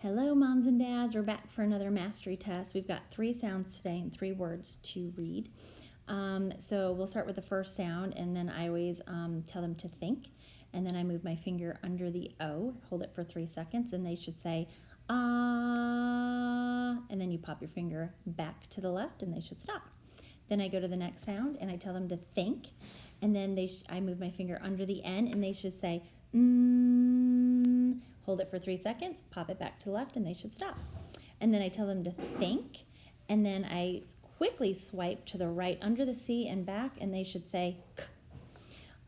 Hello, moms and dads. We're back for another mastery test. We've got 3 sounds today and 3 words to read. So we'll start with the first sound, and then I always tell them to think. And then I move my finger under the O, hold it for 3 seconds, and they should say, ah, and then you pop your finger back to the left, and they should stop. Then I go to the next sound, and I tell them to think, and then I move my finger under the N, and they should say, hold it for 3 seconds, pop it back to the left, and they should stop. And then I tell them to think, and then I quickly swipe to the right under the C and back, and they should say k.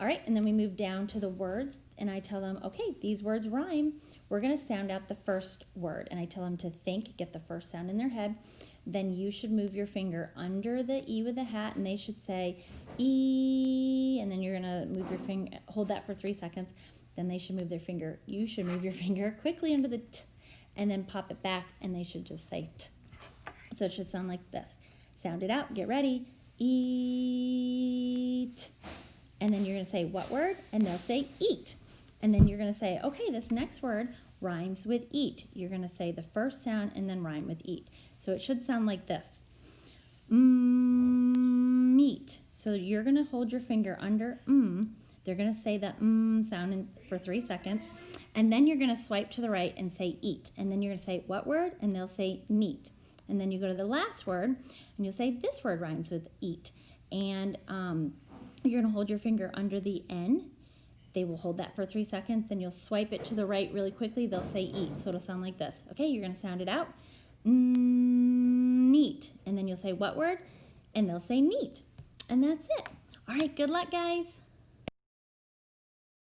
All right, and then we move down to the words, and I tell them, okay, these words rhyme. We're going to sound out the first word, and I tell them to think, get the first sound in their head. Then you should move your finger under the E with the hat, and they should say E, and then you're going to move your finger, hold that for 3 seconds. Then they should move their finger, you should move your finger quickly under the T, and then pop it back, and they should just say T. So it should sound like this. Sound it out, get ready, eat. And then you're going to say what word? And they'll say eat. And then you're going to say, okay, this next word rhymes with eat. You're going to say the first sound and then rhyme with eat. So it should sound like this. Meat. So you're going to hold your finger under They're going to say the sound for 3 seconds. And then you're going to swipe to the right and say eat. And then you're going to say what word? And they'll say meat. And then you go to the last word and you'll say this word rhymes with eat. And you're going to hold your finger under the N. They will hold that for 3 seconds. Then you'll swipe it to the right really quickly. They'll say eat. So it'll sound like this. Okay, you're going to sound it out. Neat. And then you'll say what word? And they'll say neat. And that's it. All right, good luck, guys.